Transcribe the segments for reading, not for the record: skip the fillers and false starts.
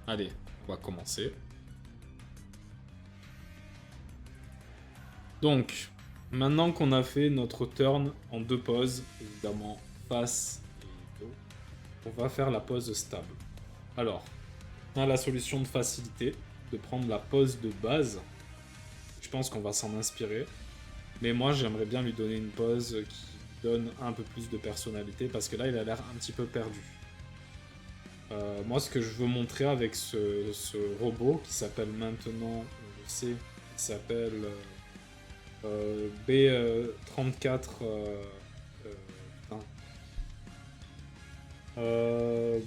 Allez, on va commencer. Donc, maintenant qu'on a fait notre turn en 2 poses, évidemment face et dos, on va faire la pose stable. Alors, on a la solution de facilité, de prendre la pose de base. Je pense qu'on va s'en inspirer. Mais moi, j'aimerais bien lui donner une pose qui donne un peu plus de personnalité, parce que là, il a l'air un petit peu perdu. Moi, ce que je veux montrer avec ce robot, qui s'appelle maintenant, je sais, il s'appelle B34... putain.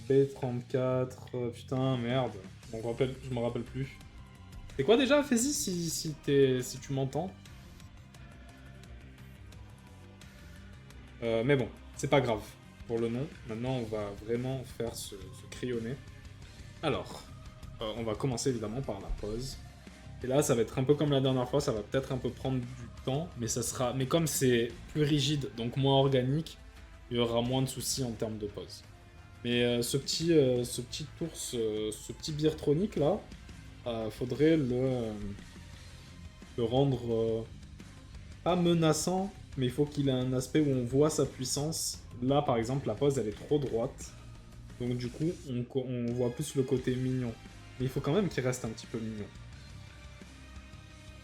B34... putain, merde. Je me rappelle plus. C'est quoi déjà, Faizy, si tu m'entends? Mais bon, c'est pas grave pour le nom. Maintenant, on va vraiment faire ce crayonné. Alors, on va commencer évidemment par la pose. Et là, ça va être un peu comme la dernière fois, ça va peut-être un peu prendre du temps, mais ça sera. Mais comme c'est plus rigide, donc moins organique, il y aura moins de soucis en termes de pose. Mais ce petit ours, ce petit Beertronic là, faudrait le rendre pas menaçant, mais il faut qu'il ait un aspect où on voit sa puissance. Là, par exemple, la pose elle est trop droite, donc du coup, on voit plus le côté mignon. Mais il faut quand même qu'il reste un petit peu mignon.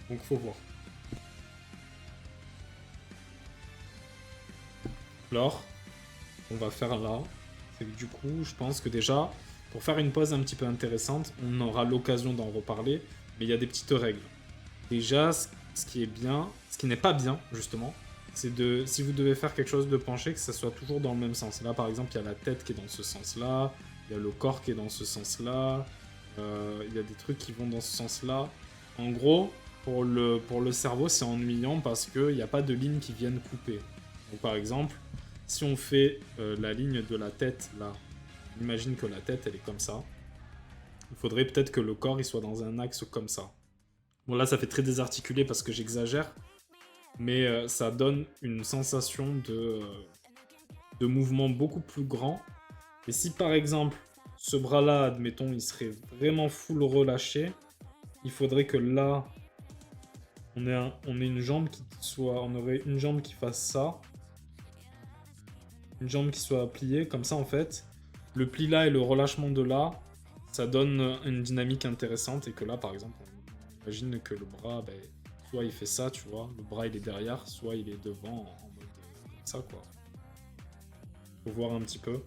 Donc faut voir. Alors, on va faire là. C'est que du coup, je pense que déjà, pour faire une pause un petit peu intéressante, on aura l'occasion d'en reparler, mais il y a des petites règles. Déjà, ce qui est bien, ce qui n'est pas bien, justement, c'est de, si vous devez faire quelque chose de penché, que ça soit toujours dans le même sens. Là, par exemple, il y a la tête qui est dans ce sens-là, il y a le corps qui est dans ce sens-là, il y a des trucs qui vont dans ce sens-là. En gros, pour le cerveau, c'est ennuyant parce qu'il n'y a pas de lignes qui viennent couper. Donc, par exemple, si on fait la ligne de la tête là, on imagine que la tête elle est comme ça. Il faudrait peut-être que le corps il soit dans un axe comme ça. Bon là ça fait très désarticulé parce que j'exagère, mais ça donne une sensation de mouvement beaucoup plus grand. Et si par exemple ce bras là, admettons, il serait vraiment full relâché, il faudrait que là on ait une jambe qui soit, on aurait une jambe qui fasse ça, une jambe qui soit pliée, comme ça en fait. Le pli là et le relâchement de là, ça donne une dynamique intéressante et que là par exemple, on imagine que le bras, ben, soit il fait ça, tu vois, le bras il est derrière, soit il est devant en mode comme ça quoi. Faut voir un petit peu.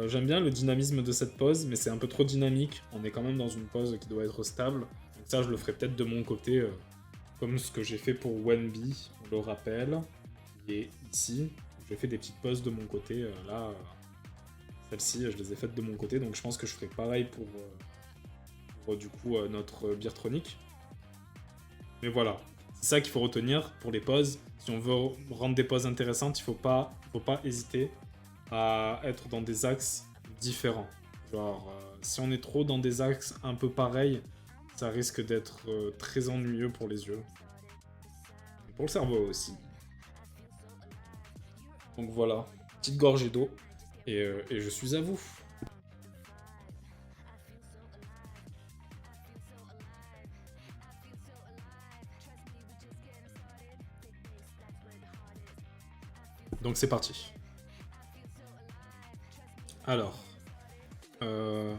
J'aime bien le dynamisme de cette pose, mais c'est un peu trop dynamique. On est quand même dans une pose qui doit être stable. Donc ça, je le ferai peut-être de mon côté, comme ce que j'ai fait pour Wenby, on le rappelle. Il est ici. J'ai fait des petites poses de mon côté. Là, celles-ci, je les ai faites de mon côté. Donc je pense que je ferai pareil pour du coup notre Beertronic. Mais voilà, c'est ça qu'il faut retenir pour les poses. Si on veut rendre des poses intéressantes, il faut pas hésiter à être dans des axes différents. Genre, si on est trop dans des axes un peu pareils, ça risque d'être très ennuyeux pour les yeux. Et pour le cerveau aussi. Donc voilà, petite gorgée d'eau. Et je suis à vous. Donc c'est parti. Alors, euh,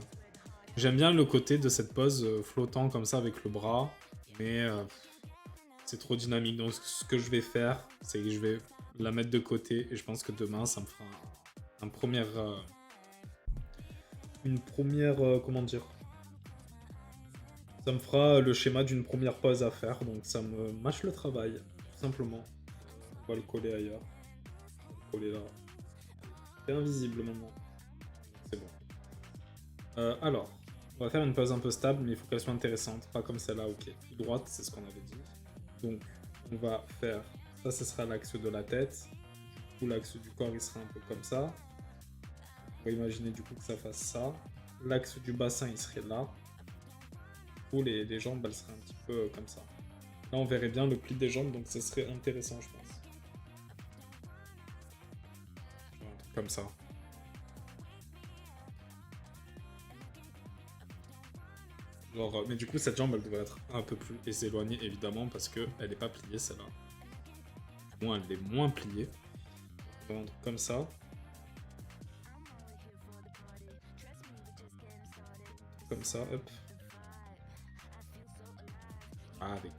j'aime bien le côté de cette pose flottant comme ça avec le bras, mais c'est trop dynamique. Donc ce que je vais faire, c'est que je vais la mettre de côté et je pense que demain ça me fera un premier, une première, comment dire, ça me fera le schéma d'une première pause à faire. Donc ça me mâche le travail, tout simplement. On va le coller ailleurs, on va le coller là. C'est invisible maintenant. C'est bon. Alors, on va faire une pause un peu stable, mais il faut qu'elle soit intéressante, pas comme celle-là, ok. Tout droite, c'est ce qu'on avait dit. Donc, on va faire, ça, ce sera l'axe de la tête. Ou l'axe du corps, il sera un peu comme ça. On va imaginer du coup que ça fasse ça. L'axe du bassin, il serait là. Ou les jambes, elles seraient un petit peu comme ça. Là, on verrait bien le pli des jambes, donc ça serait intéressant, je pense. Un truc comme ça. Genre, mais du coup, cette jambe, elle devrait être un peu plus éloignée, évidemment, parce qu'elle n'est pas pliée, celle-là. Du moins, elle est moins pliée. On va un truc comme ça. Comme ça, hop. Ah, avec,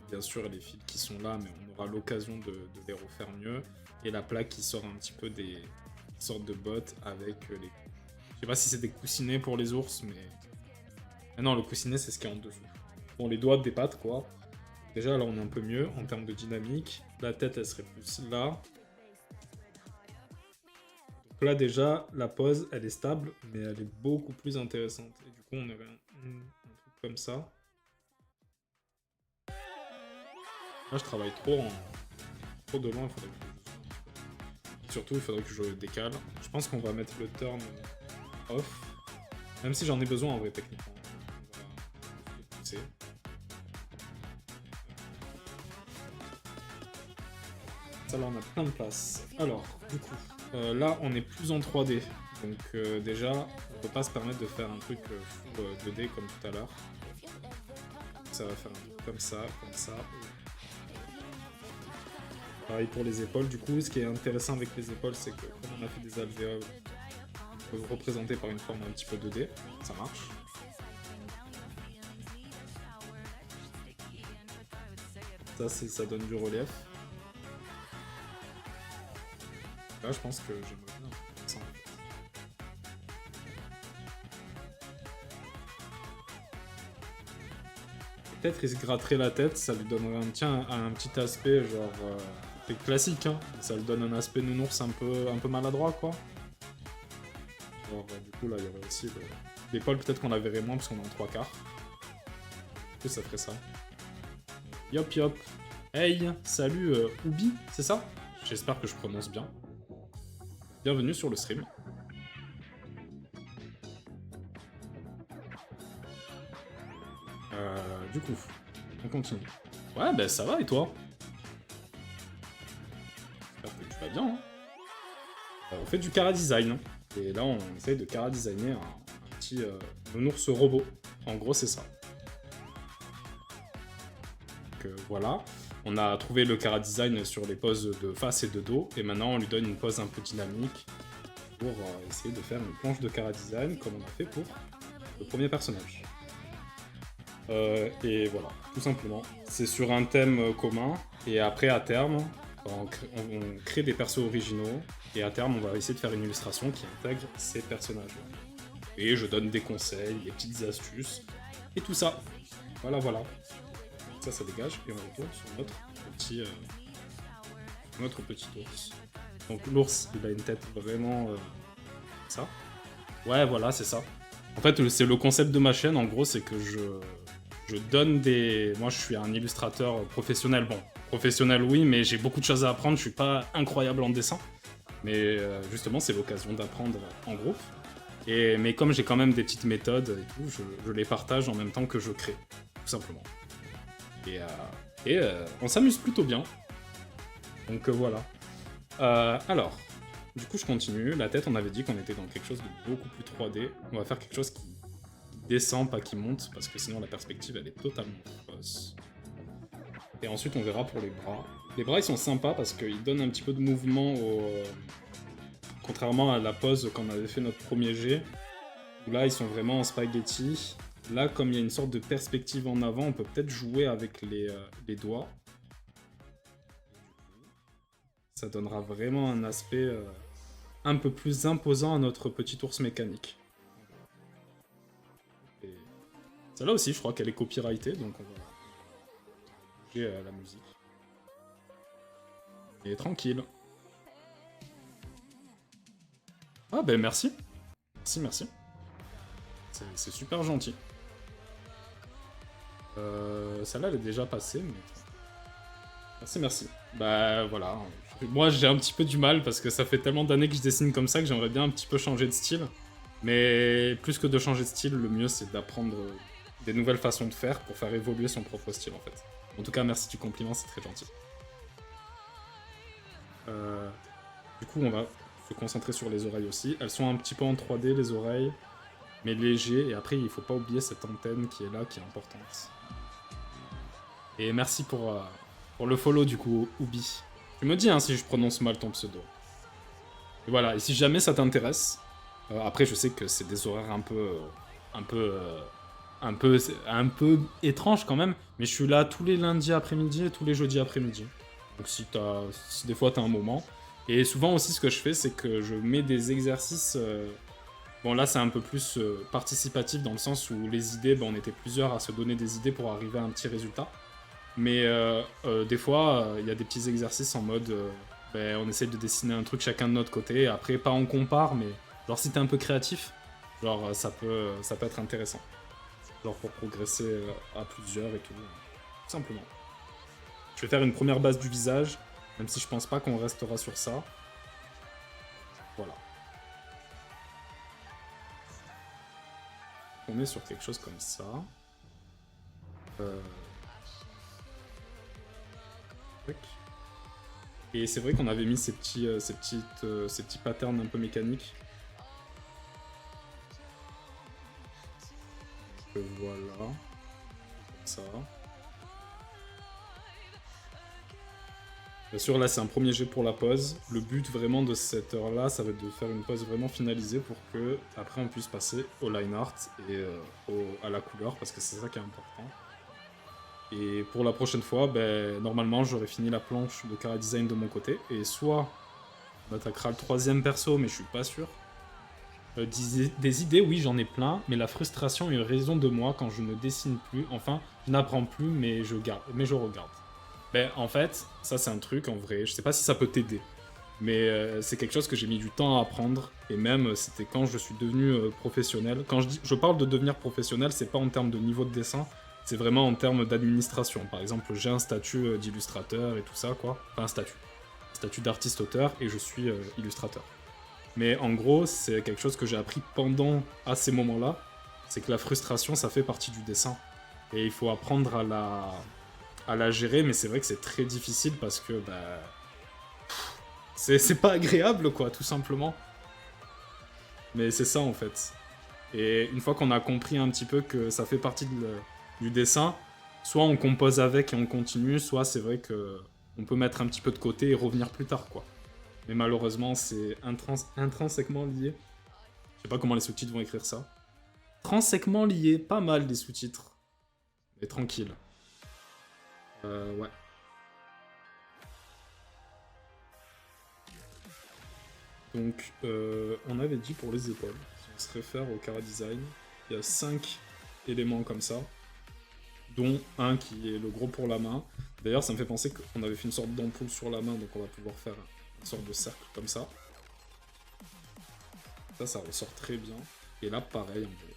bien sûr, les fils qui sont là, mais on aura l'occasion de les refaire mieux. Et la plaque qui sort un petit peu des sortes de bottes avec les... Je sais pas si c'est des coussinets pour les ours, mais... Ah non, le coussinet, c'est ce qui est en dessous. Bon, les doigts des pattes, quoi. Déjà, là, on est un peu mieux en termes de dynamique. La tête, elle serait plus là. Donc là, déjà, la pose, elle est stable, mais elle est beaucoup plus intéressante. Et du coup, on aurait un truc comme ça. Là, je travaille trop de loin. Il faudrait que surtout, il faudrait que je décale. Je pense qu'on va mettre le turn off. Même si j'en ai besoin, en vrai, techniquement. On va le pousser. Ça, là, on a plein de place. Alors, du coup, là, on est plus en 3D. Donc, déjà, on peut pas se permettre de faire un truc full 2D comme tout à l'heure. Ça va faire un truc comme ça, comme ça. Pareil pour les épaules. Du coup, ce qui est intéressant avec les épaules, c'est que comme on a fait des alvéoles, on peut représenter par une forme un petit peu 2D. Ça marche. Ça donne du relief. Là, je pense que j'aimerais bien ça. Peut-être il se gratterait la tête, ça lui donnerait un petit aspect genre c'est classique, hein. Ça lui donne un aspect nounours un peu maladroit, quoi. Alors du coup là il y aurait aussi l'épaule, peut-être qu'on la verrait moins parce qu'on est en 3/4. Du coup ça ferait ça. Yop yop. Hey, salut Ubi, c'est ça? J'espère que je prononce bien. Bienvenue sur le stream. Du coup, on continue. Ouais, bah ça va et toi? J'espère que tu vas bien. Hein, on fait du Cara Design. Et là, on essaye de Cara Designer un petit nounours robot. En gros, c'est ça. Donc voilà. On a trouvé le Cara Design sur les poses de face et de dos. Et maintenant, on lui donne une pose un peu dynamique pour essayer de faire une planche de Cara Design comme on a fait pour le premier personnage. Et voilà, tout simplement. C'est sur un thème commun, et après, à terme, on crée des persos originaux, et à terme, on va essayer de faire une illustration qui intègre ces personnages. Et je donne des conseils, des petites astuces, et tout ça. Voilà, voilà. Ça dégage, et on retourne sur notre petit ours. Donc l'ours, il a une tête vraiment... ça. Ouais, voilà, c'est ça. En fait, c'est le concept de ma chaîne, en gros, c'est que je donne des... Moi, je suis un illustrateur professionnel. Bon, professionnel, oui, mais j'ai beaucoup de choses à apprendre. Je suis pas incroyable en dessin. Mais justement, c'est l'occasion d'apprendre en groupe. Mais comme j'ai quand même des petites méthodes et tout, je les partage en même temps que je crée, tout simplement. Et on s'amuse plutôt bien. Donc voilà. Alors, du coup, je continue. La tête, on avait dit qu'on était dans quelque chose de beaucoup plus 3D. On va faire quelque chose qui descend, pas qui monte, parce que sinon la perspective elle est totalement fausse. Et ensuite on verra pour les bras. Les bras ils sont sympas parce qu'ils donnent un petit peu de mouvement contrairement à la pose quand on avait fait notre premier jet, où là ils sont vraiment en spaghetti. Là comme il y a une sorte de perspective en avant, on peut peut-être jouer avec les doigts. Ça donnera vraiment un aspect un peu plus imposant à notre petit ours mécanique. Celle-là aussi, je crois qu'elle est copyrightée, donc on va bouger la musique. Et tranquille. Ah ben merci. Merci. C'est super gentil. Celle-là, elle est déjà passée, mais... Merci. Bah voilà. Moi, j'ai un petit peu du mal, parce que ça fait tellement d'années que je dessine comme ça que j'aimerais bien un petit peu changer de style. Mais plus que de changer de style, le mieux, c'est d'apprendre... des nouvelles façons de faire pour faire évoluer son propre style en fait. En tout cas, merci du compliment, c'est très gentil. Du coup, on va se concentrer sur les oreilles aussi. Elles sont un petit peu en 3D, les oreilles. mais léger. Et après, il faut pas oublier cette antenne qui est là, qui est importante. Et merci pour le follow, du coup, Ubi. Tu me dis hein, si je prononce mal ton pseudo. Et voilà, et si jamais ça t'intéresse, après, je sais que c'est des horaires un peu, un peu étranges quand même, mais je suis là tous les lundis après-midi et tous les jeudis après-midi. Donc si des fois t'as un moment. Et souvent aussi, ce que je fais, c'est que je mets des exercices. Bon, là, c'est un peu plus participatif dans le sens où les idées, ben, on était plusieurs à se donner des idées pour arriver à un petit résultat. Mais des fois, il y a des petits exercices en mode ben, on essaye de dessiner un truc chacun de notre côté. Après, pas on compare, mais genre si t'es un peu créatif, genre ça peut être intéressant. Genre pour progresser à plusieurs et tout simplement. Je vais faire une première base du visage, même si je pense pas qu'on restera sur ça. Voilà. On est sur quelque chose comme ça. Et c'est vrai qu'on avait mis ces petits patterns un peu mécaniques. Voilà. Comme ça. Bien sûr, là, c'est un premier jet pour la pause. Le but vraiment de cette heure-là, ça va être de faire une pause vraiment finalisée pour que après on puisse passer au line art et à la couleur, parce que c'est ça qui est important. Et pour la prochaine fois, ben, normalement, j'aurai fini la planche de Chara Design de mon côté. Et soit on attaquera le troisième perso, mais je suis pas sûr. Des idées, oui, j'en ai plein, mais la frustration est raison de moi quand je ne dessine plus. Enfin, je n'apprends plus, mais je regarde. Ben, en fait, ça c'est un truc, en vrai, je sais pas si ça peut t'aider. Mais c'est quelque chose que j'ai mis du temps à apprendre. Et même, c'était quand je suis devenu professionnel. Quand je parle de devenir professionnel, c'est pas en termes de niveau de dessin, c'est vraiment en termes d'administration. Par exemple, j'ai un statut d'illustrateur et tout ça, quoi. Enfin, un statut d'artiste-auteur, et je suis illustrateur. Mais en gros, c'est quelque chose que j'ai appris pendant à ces moments-là. C'est que la frustration, ça fait partie du dessin. Et il faut apprendre à la gérer, mais c'est vrai que c'est très difficile parce que bah, c'est pas agréable, quoi, tout simplement. Mais c'est ça, en fait. Et une fois qu'on a compris un petit peu que ça fait partie du dessin, soit on compose avec et on continue, soit c'est vrai que on peut mettre un petit peu de côté et revenir plus tard, quoi. Mais malheureusement, c'est intrinsèquement lié. Je sais pas comment les sous-titres vont écrire ça. Intrinsèquement lié, pas mal les sous-titres. Mais tranquille. Ouais. Donc, on avait dit pour les épaules, si on se réfère au Chara Design, il y a 5 éléments comme ça, dont un qui est le gros pour la main. D'ailleurs, ça me fait penser qu'on avait fait une sorte d'ampoule sur la main, donc on va pouvoir faire une sorte de cercle comme ça. Ça ressort très bien. Et là, pareil, en vrai.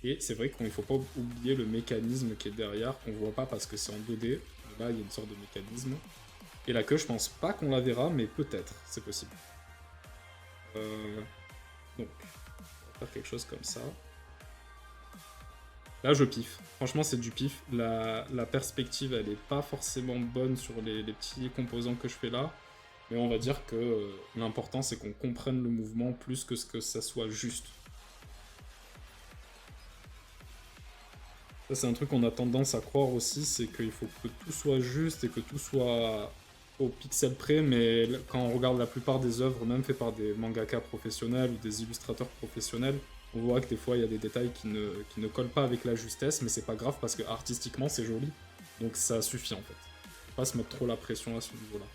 Et c'est vrai qu'il ne faut pas oublier le mécanisme qui est derrière, qu'on voit pas parce que c'est en 2D. Là, il y a une sorte de mécanisme. Et la queue, je pense pas qu'on la verra, mais peut-être, c'est possible. Donc, on va faire quelque chose comme ça. Là, je piffe. Franchement, c'est du pif. La perspective, elle est pas forcément bonne sur les petits composants que je fais là. Mais on va dire que l'important, c'est qu'on comprenne le mouvement plus que ce que ça soit juste. Ça, c'est un truc qu'on a tendance à croire aussi, c'est qu'il faut que tout soit juste et que tout soit au pixel près, mais quand on regarde la plupart des œuvres, même faites par des mangaka professionnels ou des illustrateurs professionnels, on voit que des fois il y a des détails qui ne collent pas avec la justesse, mais c'est pas grave parce que artistiquement c'est joli, donc ça suffit en fait. Faut pas se mettre trop la pression à ce niveau-là.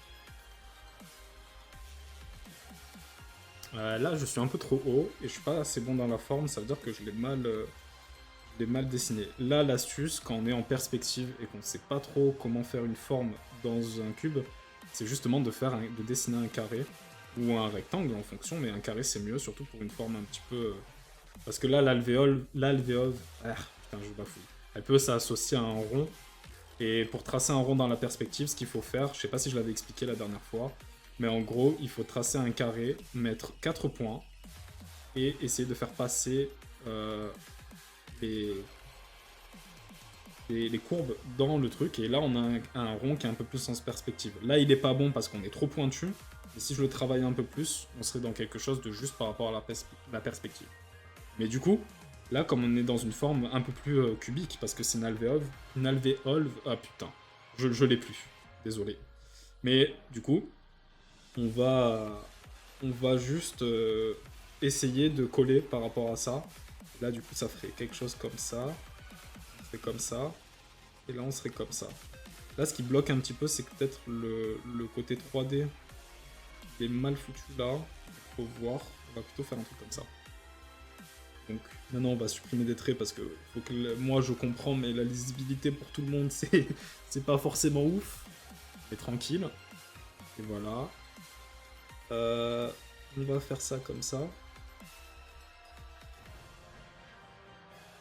Là, je suis un peu trop haut et je suis pas assez bon dans la forme, ça veut dire que je l'ai mal dessiné. Là, l'astuce, quand on est en perspective et qu'on sait pas trop comment faire une forme dans un cube, c'est justement de dessiner un carré ou un rectangle en fonction, mais un carré c'est mieux, surtout pour une forme un petit peu... Parce que là, l'alvéole... Ah, putain, je bafouille. Elle peut s'associer à un rond, et pour tracer un rond dans la perspective, ce qu'il faut faire, je sais pas si je l'avais expliqué la dernière fois, mais en gros, il faut tracer un carré, mettre 4 points, et essayer de faire passer les courbes dans le truc, et là on a un rond qui est un peu plus en perspective. Là il est pas bon parce qu'on est trop pointu, Et si je le travaillais un peu plus, on serait dans quelque chose de juste par rapport à la perspective. Mais du coup, là, comme on est dans une forme un peu plus cubique, parce que c'est une alvéole, ah putain, je l'ai plus, désolé. Mais du coup, on va, on va juste essayer de coller par rapport à ça. Là, du coup, ça ferait quelque chose comme ça, on ferait comme ça, et là, on serait comme ça. Là, ce qui bloque un petit peu, c'est que peut-être le côté 3D est mal foutu là. Faut voir, on va plutôt faire un truc comme ça. Donc maintenant on va supprimer des traits parce que, moi je comprends mais la lisibilité pour tout le monde c'est pas forcément ouf. Mais tranquille. Et voilà. On va faire ça comme ça.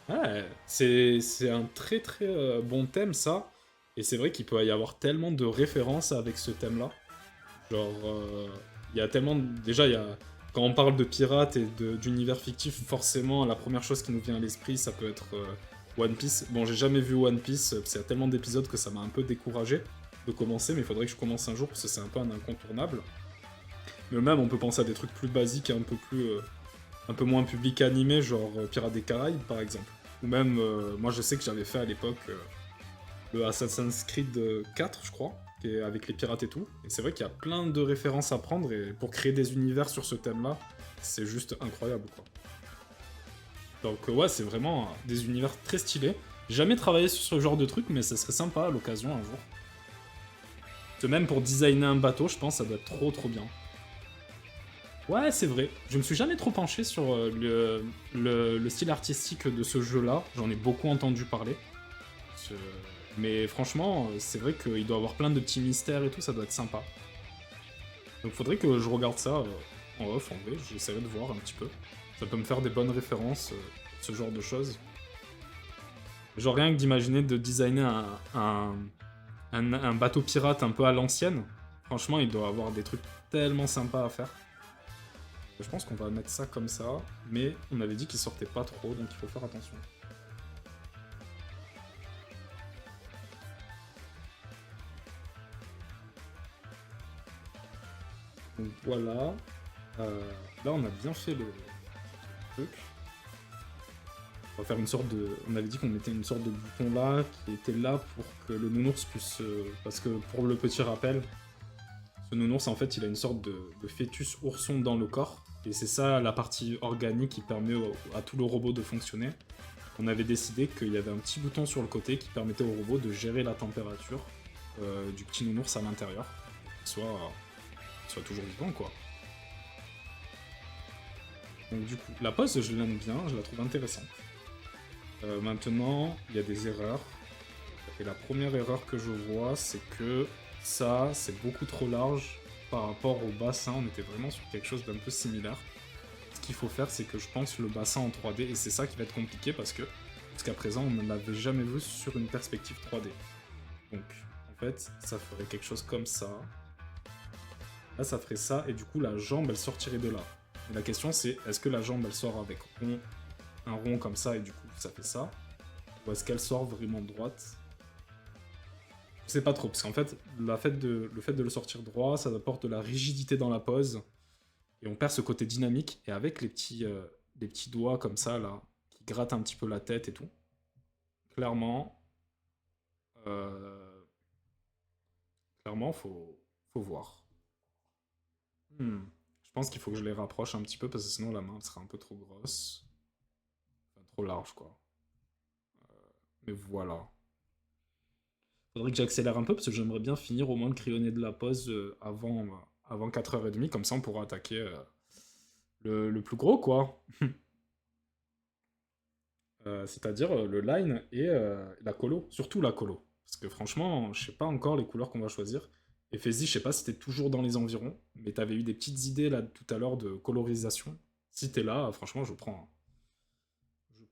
Ouais, c'est un très très bon thème ça. Et c'est vrai qu'il peut y avoir tellement de références avec ce thème-là. Genre, il y a tellement... Déjà, il y a... Quand on parle de pirates et d'univers fictif, forcément, la première chose qui nous vient à l'esprit, ça peut être One Piece. Bon, j'ai jamais vu One Piece, parce qu'il y a tellement d'épisodes que ça m'a un peu découragé de commencer, mais il faudrait que je commence un jour, parce que c'est un peu un incontournable. Mais même, on peut penser à des trucs plus basiques et un peu moins public animé, genre Pirates des Caraïbes, par exemple. Ou même, moi je sais que j'avais fait à l'époque le Assassin's Creed 4, je crois, qui est avec les pirates et tout. Et c'est vrai qu'il y a plein de références à prendre, et pour créer des univers sur ce thème-là, c'est juste incroyable, quoi. Donc ouais, c'est vraiment des univers très stylés. J'ai jamais travaillé sur ce genre de truc, mais ça serait sympa à l'occasion un jour. Que même pour designer un bateau, je pense que ça doit être trop trop bien. Ouais, c'est vrai. Je me suis jamais trop penché sur le style artistique de ce jeu-là. J'en ai beaucoup entendu parler. Ce- Mais franchement, c'est vrai qu'il doit avoir plein de petits mystères et tout, ça doit être sympa. Donc faudrait que je regarde ça en off, en vrai, j'essaierai de voir un petit peu. Ça peut me faire des bonnes références, ce genre de choses. Genre rien que d'imaginer de designer un bateau pirate un peu à l'ancienne, franchement, il doit avoir des trucs tellement sympas à faire. Je pense qu'on va mettre ça comme ça, mais on avait dit qu'il sortait pas trop, donc il faut faire attention. Donc voilà. Là, on a bien fait le truc. On va faire une sorte de... On avait dit qu'on mettait une sorte de bouton là, qui était là pour que le nounours puisse... Parce que pour le petit rappel, ce nounours, en fait, il a une sorte de fœtus ourson dans le corps. Et c'est ça la partie organique qui permet à tout le robot de fonctionner. On avait décidé qu'il y avait un petit bouton sur le côté qui permettait au robot de gérer la température du petit nounours à l'intérieur. Soit toujours vivant, quoi. Donc du coup, la pose, je l'aime bien, je la trouve intéressante. Maintenant, il y a des erreurs. Et la première erreur que je vois, c'est que ça, c'est beaucoup trop large par rapport au bassin. On était vraiment sur quelque chose d'un peu similaire. Ce qu'il faut faire, c'est que je pense le bassin en 3D, et c'est ça qui va être compliqué parce que jusqu'à présent, on ne l'avait jamais vu sur une perspective 3D. Donc, en fait, ça ferait quelque chose comme ça. Là, ça ferait ça, et du coup, la jambe, elle sortirait de là. Et la question, c'est est-ce que la jambe, elle sort avec un rond comme ça, et du coup, ça fait ça? Ou est-ce qu'elle sort vraiment droite? Je sais pas trop, parce qu'en fait, le fait de le sortir droit, ça apporte de la rigidité dans la pose, et on perd ce côté dynamique, et avec les petits doigts comme ça, là, qui grattent un petit peu la tête et tout, clairement, euh, clairement, faut voir. Hmm. Je pense qu'il faut que je les rapproche un petit peu, parce que sinon la main elle sera un peu trop grosse, enfin, trop large, quoi. Mais voilà. Faudrait que j'accélère un peu, parce que j'aimerais bien finir au moins de crayonner de la pause avant 4h30, comme ça on pourra attaquer le plus gros, quoi. C'est-à-dire le line et la colo, surtout la colo. Parce que franchement, je sais pas encore les couleurs qu'on va choisir. Et Fezzi, je sais pas si t'es toujours dans les environs, mais t'avais eu des petites idées là tout à l'heure de colorisation. Si t'es là, franchement, je prends,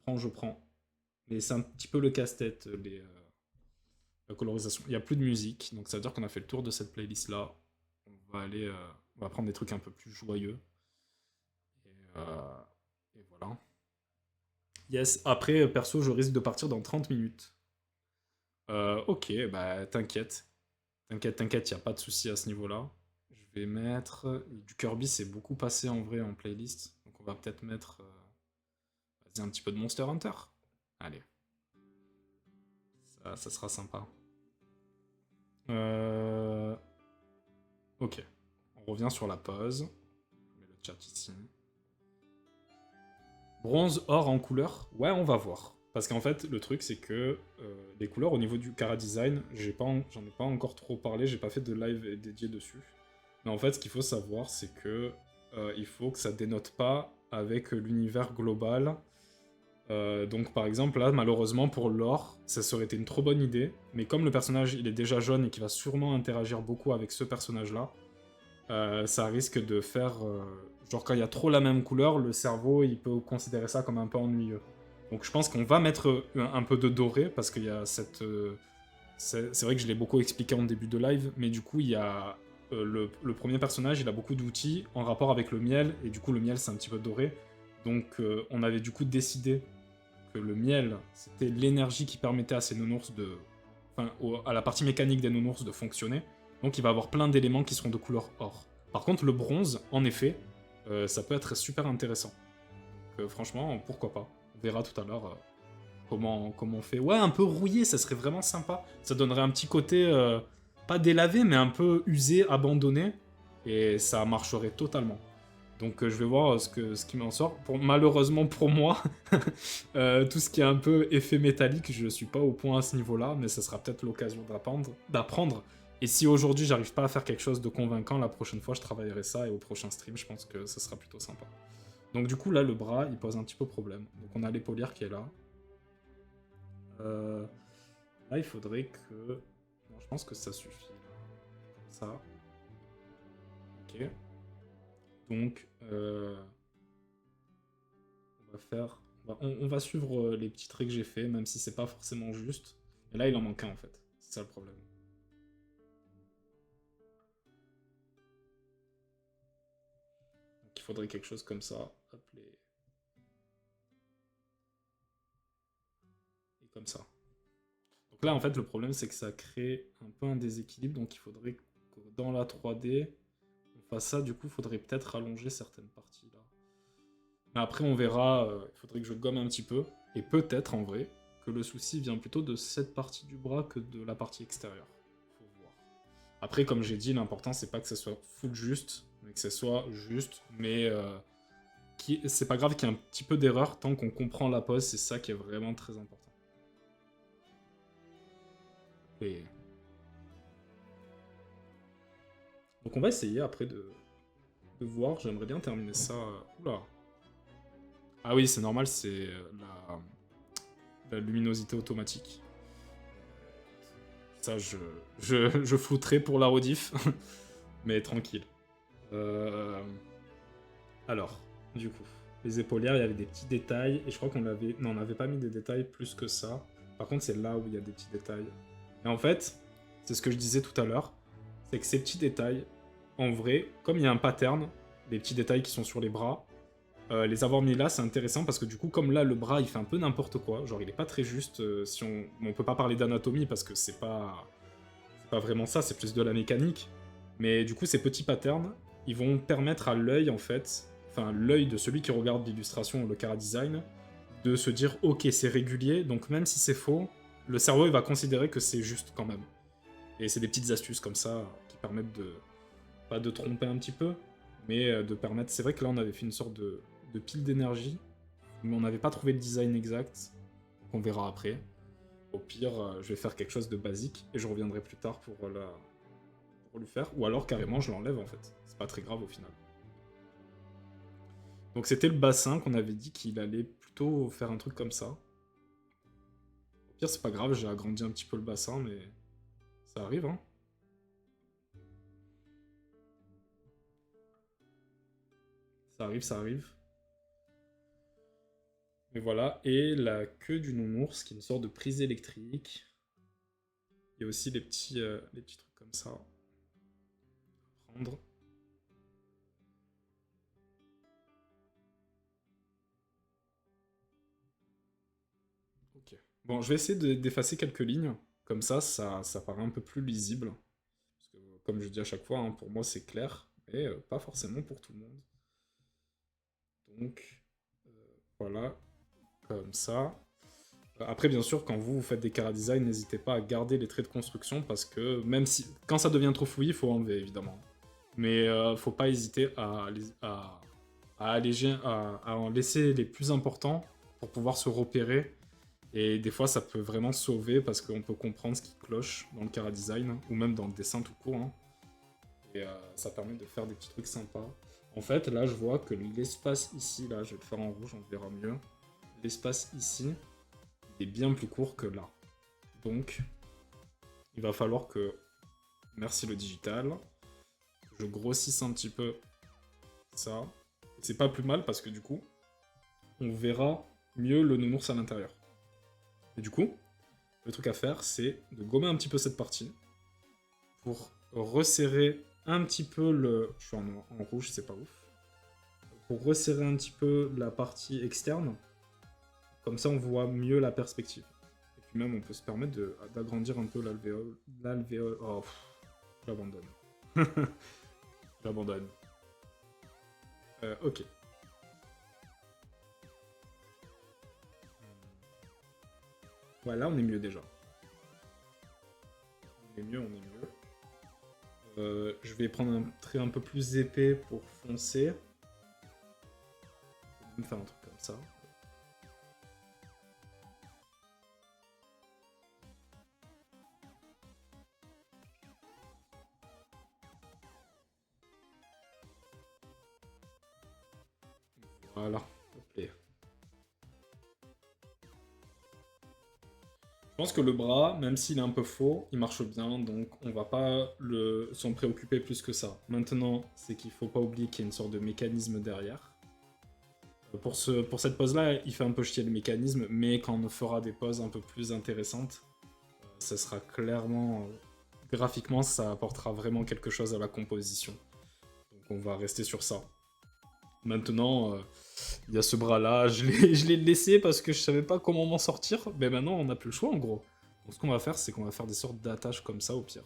hein. Je prends. Mais c'est un petit peu le casse-tête, la colorisation. Il n'y a plus de musique, donc ça veut dire qu'on a fait le tour de cette playlist là. On va prendre des trucs un peu plus joyeux. Et, euh, et voilà. Yes, après, perso, je risque de partir dans 30 minutes. Ok, bah t'inquiète. T'inquiète, y a pas de souci à ce niveau-là. Je Je vais mettre... Du Kirby, c'est beaucoup passé en vrai en playlist. Donc on va peut-être mettre... vas-y, un petit peu de Monster Hunter. Allez, ça sera sympa. Euh... Ok. On revient sur la pause. Je mets le chat ici. Bronze, or en couleur. Ouais, on va voir. Parce qu'en fait, le truc, c'est que les couleurs au niveau du Cara Design, j'en ai pas encore trop parlé, j'ai pas fait de live dédié dessus. Mais en fait, ce qu'il faut savoir, c'est que il faut que ça dénote pas avec l'univers global. Donc par exemple, là, malheureusement, pour l'or, ça serait été une trop bonne idée. Mais comme le personnage, il est déjà jaune et qu'il va sûrement interagir beaucoup avec ce personnage-là, ça risque de faire... genre quand il y a trop la même couleur, le cerveau, il peut considérer ça comme un peu ennuyeux. Donc je pense qu'on va mettre un peu de doré, parce qu'il y a cette... c'est vrai que je l'ai beaucoup expliqué en début de live, mais du coup, il y a... le premier personnage, il a beaucoup d'outils en rapport avec le miel, et du coup, le miel, c'est un petit peu doré. Donc on avait du coup décidé que le miel, c'était l'énergie qui permettait à ces nounours de... Enfin, à la partie mécanique des nounours de fonctionner. Donc il va avoir plein d'éléments qui seront de couleur or. Par contre, le bronze, en effet, ça peut être super intéressant. Donc, franchement, pourquoi pas. On verra tout à l'heure comment on fait. Ouais, un peu rouillé, ça serait vraiment sympa. Ça donnerait un petit côté, pas délavé, mais un peu usé, abandonné. Et ça marcherait totalement. Donc je vais voir ce qui m'en sort. Malheureusement pour moi, tout ce qui est un peu effet métallique, je suis pas au point à ce niveau-là, mais ça sera peut-être l'occasion d'apprendre. Et si aujourd'hui j'arrive pas à faire quelque chose de convaincant, la prochaine fois je travaillerai ça et au prochain stream je pense que ça sera plutôt sympa. Donc du coup là le bras il pose un petit peu problème. Donc on a l'épaulière qui est là. Euh, Là il faudrait que... Non, je pense que ça suffit. Ça. Ok. Donc on va faire... on va suivre les petits traits que j'ai fait, même si c'est pas forcément juste. Et là il en manque un en fait. C'est ça le problème. Donc il faudrait quelque chose comme ça. Hop, et comme ça. Donc là, en fait, le problème, c'est que ça crée un peu un déséquilibre. Donc il faudrait que dans la 3D, on fasse ça. Du coup, il faudrait peut-être rallonger certaines parties là. Mais après, on verra. Il faudrait que je gomme un petit peu. Et peut-être, en vrai, que le souci vient plutôt de cette partie du bras que de la partie extérieure. Faut voir. Après, comme j'ai dit, l'important, c'est pas que ça soit full juste, mais que ça soit juste. Mais c'est pas grave qu'il y ait un petit peu d'erreur tant qu'on comprend la pose. C'est ça qui est vraiment très important. Et donc on va essayer après de voir. J'aimerais bien terminer ça. Oula. Ah oui, c'est normal, c'est la luminosité automatique. Ça, je flouterai pour la rediff. Mais tranquille. Euh, Alors, du coup, les épaulières, il y avait des petits détails. Et je crois qu'on l'avait... Non, on n'avait pas mis des détails plus que ça. Par contre, c'est là où il y a des petits détails. Et en fait, c'est ce que je disais tout à l'heure. C'est que ces petits détails, en vrai, comme il y a un pattern, des petits détails qui sont sur les bras, les avoir mis là, c'est intéressant parce que du coup, comme là, le bras, il fait un peu n'importe quoi. Genre, il est pas très juste. Si on peut pas parler d'anatomie parce que c'est pas vraiment ça, c'est plus de la mécanique. Mais du coup, ces petits patterns, ils vont permettre à l'œil, en fait, enfin, l'œil de celui qui regarde l'illustration ou le chara design, de se dire, ok, c'est régulier, donc même si c'est faux, le cerveau, il va considérer que c'est juste quand même. Et c'est des petites astuces comme ça qui permettent de, pas de tromper un petit peu, mais de permettre. C'est vrai que là, on avait fait une sorte de pile d'énergie, mais on n'avait pas trouvé le design exact, qu'on verra après. Au pire, je vais faire quelque chose de basique et je reviendrai plus tard pour lui faire. Ou alors carrément, je l'enlève en fait. C'est pas très grave au final. Donc c'était le bassin qu'on avait dit qu'il allait plutôt faire un truc comme ça. Au pire, c'est pas grave, j'ai agrandi un petit peu le bassin, mais ça arrive, hein. Ça arrive, ça arrive. Mais voilà, et la queue du nounours, qui est une sorte de prise électrique. Il y a aussi les petits trucs comme ça. Prendre. Ok. Bon, je vais essayer d'effacer quelques lignes. Comme ça paraît un peu plus lisible. Parce que comme je dis à chaque fois, hein, pour moi c'est clair, mais pas forcément pour tout le monde. Donc voilà, comme ça. Après, bien sûr, quand vous faites des chara design, n'hésitez pas à garder les traits de construction parce que même si quand ça devient trop fouillis, il faut enlever évidemment. Mais faut pas hésiter à alléger, à en laisser les plus importants pour pouvoir se repérer. Et des fois, ça peut vraiment sauver parce qu'on peut comprendre ce qui cloche dans le chara design hein, ou même dans le dessin tout court. Hein. Et ça permet de faire des petits trucs sympas. En fait, là, je vois que l'espace ici, là, je vais le faire en rouge, on verra mieux. L'espace ici est bien plus court que là. Donc, il va falloir que, merci le digital, je grossisse un petit peu ça. Et c'est pas plus mal parce que du coup, on verra mieux le nounours à l'intérieur. Et du coup, le truc à faire, c'est de gommer un petit peu cette partie pour resserrer un petit peu le... Je suis en rouge, c'est pas ouf. Pour resserrer un petit peu la partie externe. Comme ça, on voit mieux la perspective. Et puis même, on peut se permettre d'agrandir un peu l'alvéole. L'alvéole... Oh, j'abandonne. J'abandonne. Ok. Voilà, on est mieux déjà. On est mieux, on est mieux. Je vais prendre un trait un peu plus épais pour foncer. Je vais même faire un truc comme ça. Voilà. Hop là. Je pense que le bras, même s'il est un peu faux, il marche bien, donc on va pas s'en préoccuper plus que ça. Maintenant, c'est qu'il faut pas oublier qu'il y a une sorte de mécanisme derrière. Pour cette pose-là, il fait un peu chier le mécanisme, mais quand on fera des poses un peu plus intéressantes, ça sera clairement... graphiquement, ça apportera vraiment quelque chose à la composition. Donc on va rester sur ça. Maintenant, il y a ce bras-là, je l'ai laissé parce que je savais pas comment m'en sortir, mais maintenant on n'a plus le choix en gros. Donc ce qu'on va faire, c'est qu'on va faire des sortes d'attaches comme ça au pire.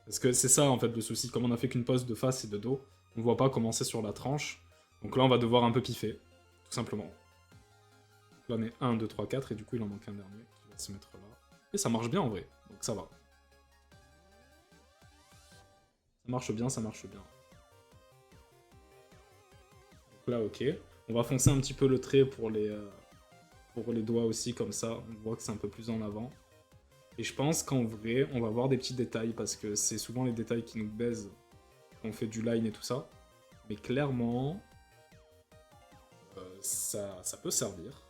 Parce que c'est ça en fait le souci, comme on a fait qu'une pose de face et de dos, on voit pas commencer sur la tranche. Donc là on va devoir un peu piffer, tout simplement. Donc là on est 1, 2, 3, 4, et du coup il en manque un dernier qui va se mettre là. Et ça marche bien en vrai, donc ça va. Ça marche bien, ça marche bien. Donc là ok. On va foncer un petit peu le trait pour les doigts aussi, comme ça on voit que c'est un peu plus en avant. Et je pense qu'en vrai, on va voir des petits détails, parce que c'est souvent les détails qui nous baisent quand on fait du line et tout ça. Mais clairement, ça peut servir.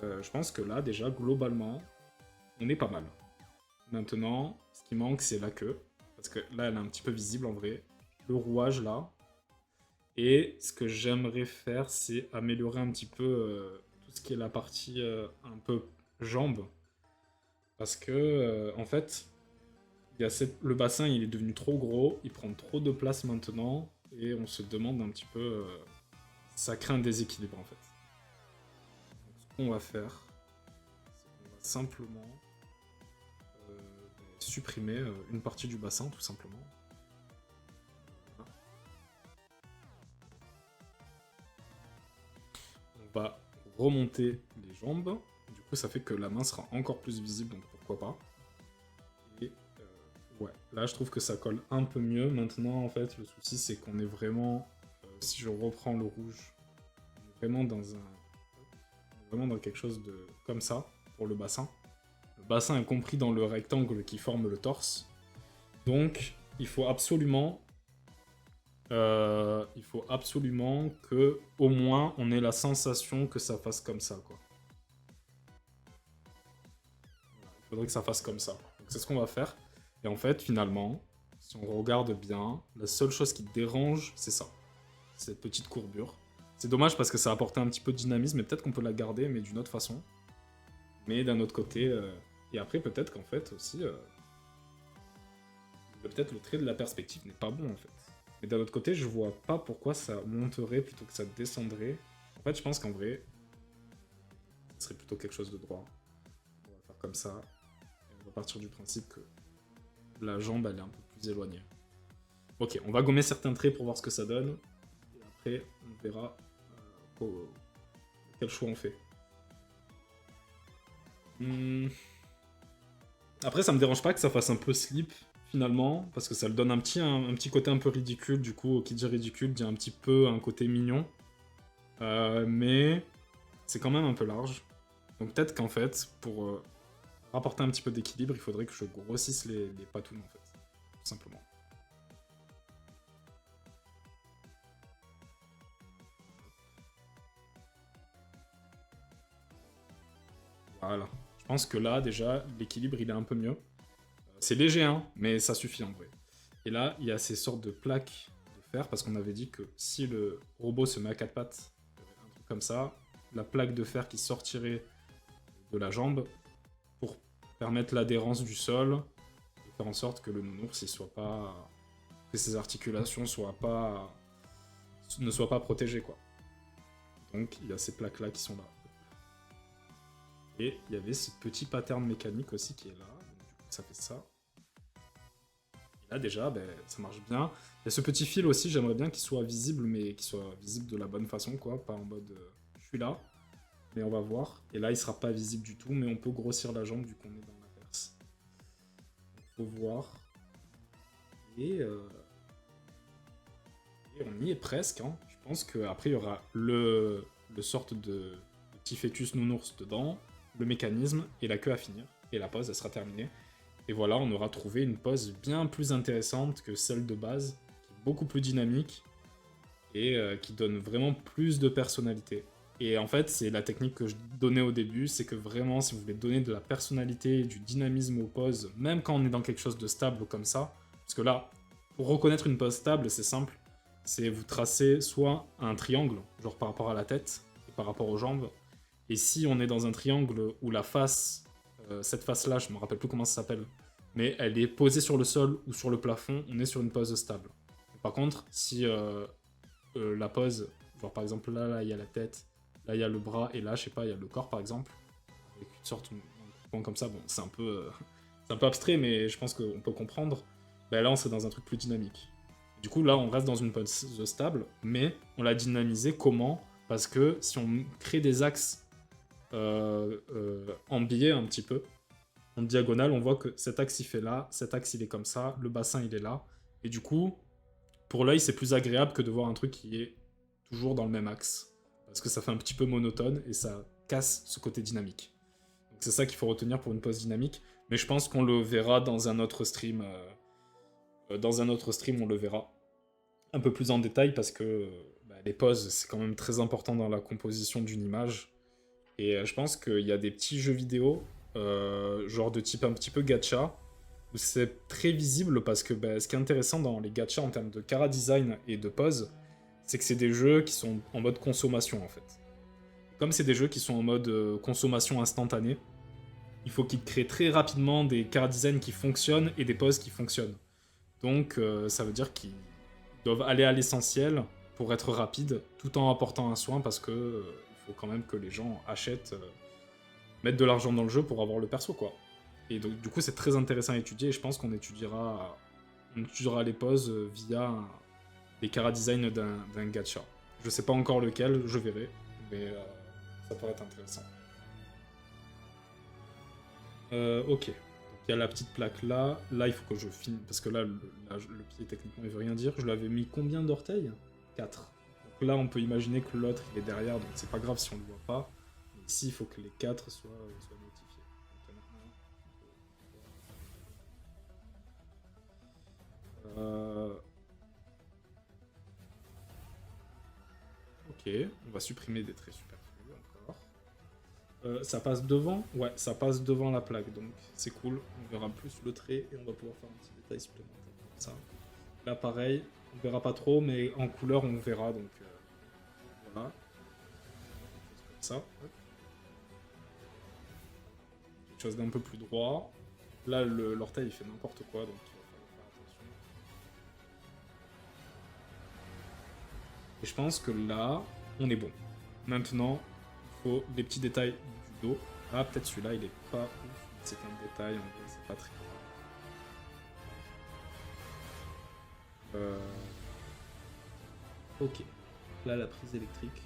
Je pense que là, déjà, globalement, on est pas mal. Maintenant, ce qui manque, c'est la queue. Parce que là, elle est un petit peu visible en vrai. Le rouage, là. Et ce que j'aimerais faire, c'est améliorer un petit peu tout ce qui est la partie un peu jambes. Parce que, en fait, le bassin, il est devenu trop gros, il prend trop de place maintenant, et on se demande un petit peu... ça crée un déséquilibre, en fait. Donc, ce qu'on va faire, c'est qu'on va simplement supprimer une partie du bassin, tout simplement. Voilà. On va remonter les jambes. Du coup, ça fait que la main sera encore plus visible, donc pourquoi pas. Et ouais, là, je trouve que ça colle un peu mieux. Maintenant, en fait, le souci, c'est qu'on est vraiment... si je reprends le rouge, on est vraiment dans quelque chose de comme ça, pour le bassin. Le bassin est compris dans le rectangle qui forme le torse. Donc, il faut absolument que, au moins, on ait la sensation que ça fasse comme ça, quoi. Voilà, il faudrait que ça fasse comme ça. Donc, c'est ce qu'on va faire. Et en fait, finalement, si on regarde bien, la seule chose qui dérange, c'est ça. Cette petite courbure. C'est dommage parce que ça apportait un petit peu de dynamisme, et peut-être qu'on peut la garder, mais d'une autre façon. Mais d'un autre côté... Et après, peut-être qu'en fait, aussi... peut-être le trait de la perspective n'est pas bon, en fait. Mais d'un autre côté, je vois pas pourquoi ça monterait plutôt que ça descendrait. En fait, je pense qu'en vrai, ce serait plutôt quelque chose de droit. On va faire comme ça. Et on va partir du principe que la jambe, elle est un peu plus éloignée. Ok, on va gommer certains traits pour voir ce que ça donne. Et après, on verra quel choix on fait. Après, ça me dérange pas que ça fasse un peu slip, finalement, parce que ça le donne un petit côté un peu ridicule. Du coup, qui dit ridicule dit un petit peu un côté mignon. Mais c'est quand même un peu large. Donc peut-être qu'en fait, pour rapporter un petit peu d'équilibre, il faudrait que je grossisse les patounes, en fait. Tout simplement. Voilà. Je pense que là, déjà, l'équilibre, il est un peu mieux. C'est léger, hein, mais ça suffit en vrai. Et là, il y a ces sortes de plaques de fer, parce qu'on avait dit que si le robot se met à quatre pattes, un truc comme ça, la plaque de fer qui sortirait de la jambe pour permettre l'adhérence du sol et faire en sorte que le nounours que ses articulations ne soient pas protégées, quoi. Donc il y a ces plaques là qui sont là. Et il y avait ce petit pattern mécanique aussi qui est là. Donc, du coup, ça fait ça. Et là déjà, ben, ça marche bien. Il y a ce petit fil aussi, j'aimerais bien qu'il soit visible, mais qu'il soit visible de la bonne façon, quoi. Pas en mode je suis là. Mais on va voir. Et là, il sera pas visible du tout, mais on peut grossir la jambe vu qu'on est dans la perce. Il faut voir. Et on y est presque. Hein. Je pense qu'après, il y aura le sorte de petit fœtus nounours dedans, le mécanisme et la queue à finir. Et la pose, elle sera terminée. Et voilà, on aura trouvé une pose bien plus intéressante que celle de base, qui est beaucoup plus dynamique et qui donne vraiment plus de personnalité. Et en fait, c'est la technique que je donnais au début, c'est que vraiment, si vous voulez donner de la personnalité et du dynamisme aux poses, même quand on est dans quelque chose de stable comme ça, parce que là, pour reconnaître une pose stable, c'est simple, c'est vous tracez soit un triangle, genre par rapport à la tête, et par rapport aux jambes, et si on est dans un triangle où la face, cette face-là, je me rappelle plus comment ça s'appelle, mais elle est posée sur le sol ou sur le plafond, on est sur une pose stable. Par contre, si la pose, genre par exemple là, il y a la tête, là il y a le bras, et là, je sais pas, il y a le corps par exemple, avec une sorte de point comme ça, bon, c'est un peu abstrait, mais je pense qu'on peut comprendre. Ben là, on serait dans un truc plus dynamique. Du coup, là, on reste dans une pose stable, mais on l'a dynamisé. Comment? Parce que si on crée des axes en biais un petit peu, en diagonale, on voit que cet axe il fait là, cet axe il est comme ça, le bassin il est là, et du coup, pour l'œil, c'est plus agréable que de voir un truc qui est toujours dans le même axe, parce que ça fait un petit peu monotone et ça casse ce côté dynamique. Donc c'est ça qu'il faut retenir pour une pose dynamique, mais je pense qu'on le verra dans un autre stream. Dans un autre stream, on le verra un peu plus en détail parce que les poses, c'est quand même très important dans la composition d'une image. Et je pense qu'il y a des petits jeux vidéo, genre de type un petit peu gacha, où c'est très visible parce que ce qui est intéressant dans les gachas en termes de chara design et de pose, c'est que c'est des jeux qui sont en mode consommation en fait. Comme c'est des jeux qui sont en mode consommation instantanée, il faut qu'ils créent très rapidement des chara design qui fonctionnent et des poses qui fonctionnent. Donc ça veut dire qu'ils doivent aller à l'essentiel pour être rapides, tout en apportant un soin parce que il faut quand même que les gens achètent, mettent de l'argent dans le jeu pour avoir le perso quoi. Et donc du coup c'est très intéressant à étudier et je pense qu'on étudiera les poses via les chara design d'un gacha. Je sais pas encore lequel, je verrai, mais ça pourrait être intéressant. Ok. Il y a la petite plaque là. Là, il faut que je filme. Parce que là, le pied, techniquement, il veut rien dire. Je lui avais mis combien d'orteils? 4. Donc là, on peut imaginer que l'autre, il est derrière. Donc c'est pas grave si on le voit pas. Mais ici, il faut que les 4 soient notifiés. Donc, ok. On va supprimer des traits superflus encore. Ça passe devant? Ouais, ça passe devant la plaque, donc c'est cool. On verra plus le trait et on va pouvoir faire un petit détail supplémentaire comme ça. Là, pareil, on verra pas trop, mais en couleur, on verra, donc voilà. Comme ça. Quelque chose d'un peu plus droit. Là, l'orteil, il fait n'importe quoi, donc il va falloir faire attention. Et je pense que là, on est bon. Maintenant, il faut des petits détails du dos. Ah, peut-être celui-là, il est pas ouf. C'est un détail, en vrai, c'est pas très grave. Ok. Là, la prise électrique.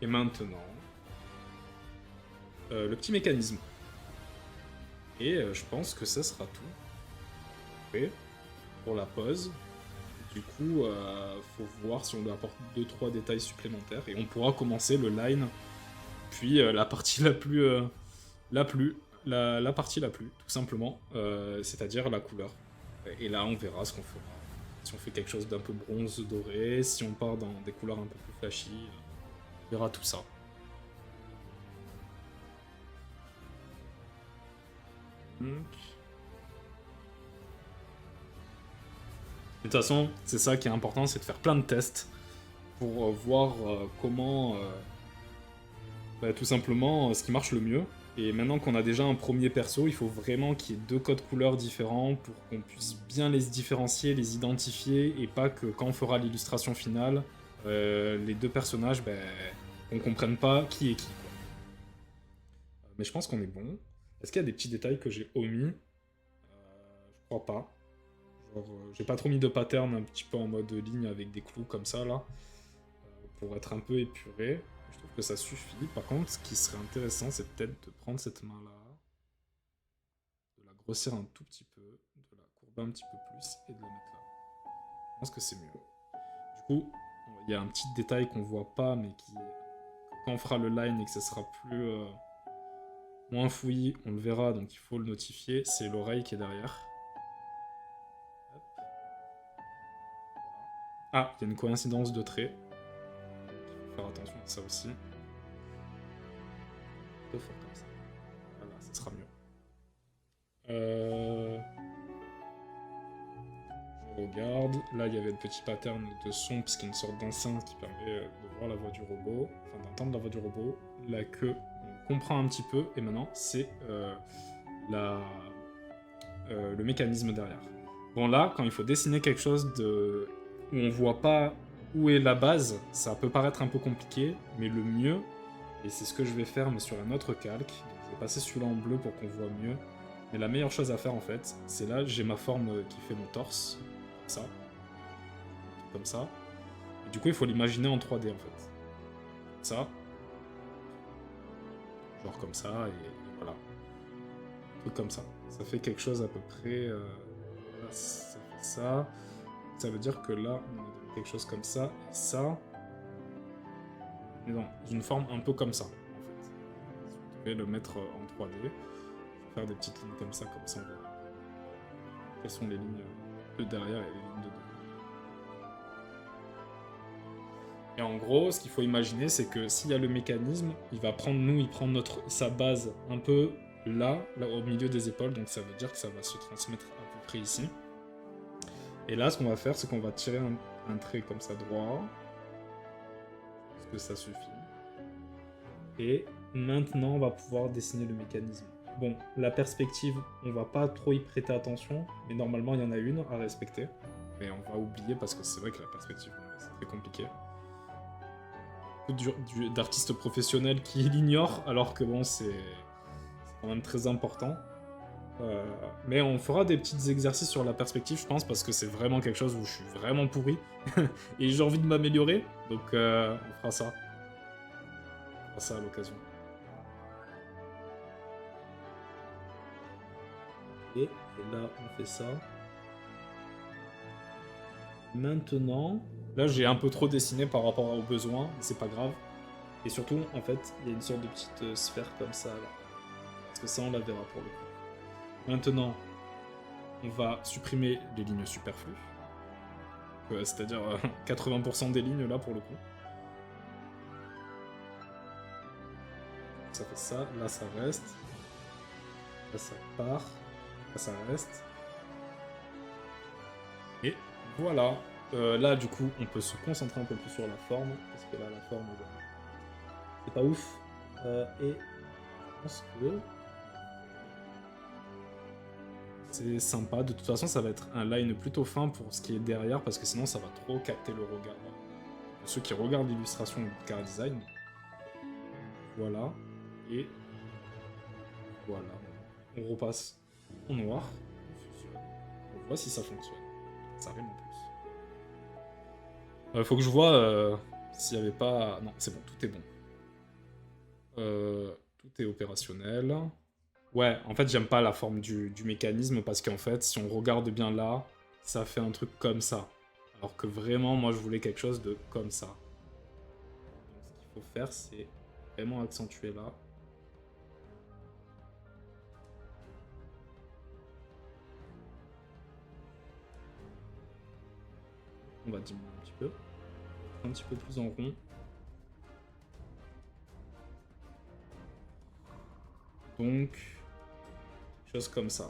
Et maintenant, le petit mécanisme. Et je pense que ça sera tout. Et pour la pause. Du coup, faut voir si on lui apporte 2-3 détails supplémentaires. Et on pourra commencer le line. Puis la partie la plus... la partie la plus, tout simplement. C'est-à-dire la couleur. Et là, on verra ce qu'on fera. Si on fait quelque chose d'un peu bronze doré, si on part dans des couleurs un peu plus flashy, on verra tout ça. De toute façon, c'est ça qui est important, c'est de faire plein de tests pour voir comment, tout simplement, ce qui marche le mieux. Et maintenant qu'on a déjà un premier perso, il faut vraiment qu'il y ait 2 codes couleurs différents pour qu'on puisse bien les différencier, les identifier, et pas que quand on fera l'illustration finale, les 2 personnages, on comprenne pas qui est qui, quoi. Mais je pense qu'on est bon. Est-ce qu'il y a des petits détails que j'ai omis? Je crois pas. Genre, j'ai pas trop mis de pattern un petit peu en mode ligne avec des clous comme ça, là, pour être un peu épuré. Je trouve que ça suffit. Par contre, ce qui serait intéressant, c'est peut-être de prendre cette main-là, de la grossir un tout petit peu, de la courber un petit peu plus et de la mettre là. Je pense que c'est mieux. Du coup, il y a un petit détail qu'on voit pas, mais qui, quand on fera le line et que ce sera plus moins fouillis, on le verra, donc il faut le notifier. C'est l'oreille qui est derrière. Hop. Ah, il y a une coïncidence de traits. Il faut faire attention à ça aussi. Deux fois comme ça. Voilà, ça sera mieux. Je regarde. Là, il y avait le petit pattern de son, puisqu'il y a une sorte d'enceinte qui permet de voir la voix du robot, enfin d'entendre la voix du robot. La queue, on comprend un petit peu, et maintenant, c'est le mécanisme derrière. Bon, là, quand il faut dessiner quelque chose où on voit pas où est la base, ça peut paraître un peu compliqué, mais le mieux, et c'est ce que je vais faire, mais sur un autre calque, donc je vais passer celui-là en bleu pour qu'on voit mieux. Mais la meilleure chose à faire, en fait, c'est là, j'ai ma forme qui fait mon torse, comme ça. Et du coup, il faut l'imaginer en 3D, en fait. Ça. Genre comme ça, et voilà. Un truc comme ça. Ça fait quelque chose à peu près... voilà, ça fait ça. Ça veut dire que là, on a quelque chose comme ça, et ça... Mais dans une forme un peu comme ça, en fait. Je vais le mettre en 3D. Je vais faire des petites lignes comme ça on verra. Quelles sont les lignes de derrière et les lignes de devant. Et en gros, ce qu'il faut imaginer, c'est que s'il y a le mécanisme, il prend sa base un peu là, au milieu des épaules, donc ça veut dire que ça va se transmettre à peu près ici. Et là, ce qu'on va faire, c'est qu'on va tirer un trait comme ça droit, parce que ça suffit. Et maintenant, on va pouvoir dessiner le mécanisme. Bon, la perspective, on va pas trop y prêter attention, mais normalement, il y en a une à respecter. Mais on va oublier parce que c'est vrai que la perspective, c'est très compliqué. D'artistes professionnels qui l'ignorent, alors que bon, c'est quand même très important. Mais on fera des petits exercices sur la perspective, je pense, parce que c'est vraiment quelque chose où je suis vraiment pourri. Et j'ai envie de m'améliorer, donc on fera ça. On fera ça à l'occasion. Et là, on fait ça. Maintenant, là j'ai un peu trop dessiné par rapport aux besoins, mais c'est pas grave. Et surtout, en fait, il y a une sorte de petite sphère comme ça, là. Parce que ça, on la verra pour le coup. Maintenant, on va supprimer les lignes superflues. C'est-à-dire 80% des lignes, là, pour le coup. Ça fait ça, là, ça reste. Là, ça part. Là, ça reste. Et voilà. Là, du coup, on peut se concentrer un peu plus sur la forme. Parce que là, la forme, c'est pas ouf. Et je pense que c'est sympa. De toute façon, ça va être un line plutôt fin pour ce qui est derrière, parce que sinon, ça va trop capter le regard. Pour ceux qui regardent l'illustration du car design. Voilà. Et voilà. On repasse en noir. On voit si ça fonctionne. Ça rime en plus. Faut que je vois s'il n'y avait pas... Non, c'est bon, tout est bon. Tout est opérationnel. Ouais, en fait, j'aime pas la forme du mécanisme parce qu'en fait, si on regarde bien là, ça fait un truc comme ça. Alors que vraiment, moi, je voulais quelque chose de comme ça. Donc, ce qu'il faut faire, c'est vraiment accentuer là. On va diminuer un petit peu plus en rond. Donc, quelque chose comme ça.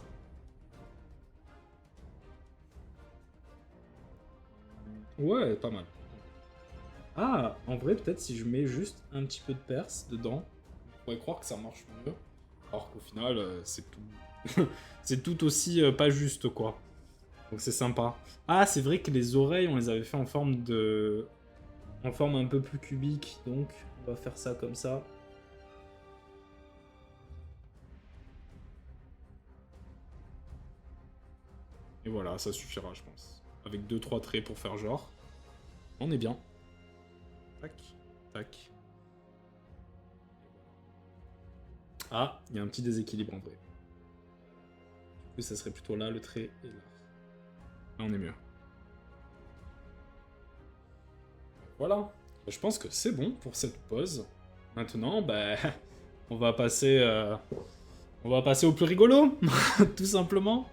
Ouais, pas mal. Ah, en vrai, peut-être si je mets juste un petit peu de perse dedans, on pourrait croire que ça marche mieux. Alors qu'au final, c'est tout... c'est tout aussi pas juste, quoi. Donc c'est sympa. Ah, c'est vrai que les oreilles, on les avait fait en forme de... en forme un peu plus cubique. Donc, on va faire ça comme ça. Et voilà, ça suffira, je pense. Avec 2-3 traits pour faire genre. On est bien. Tac, tac. Ah, il y a un petit déséquilibre en vrai. Du coup, ça serait plutôt là, le trait, et là. Là, on est mieux. Voilà. Je pense que c'est bon pour cette pause. Maintenant, bah, on va passer au plus rigolo, tout simplement.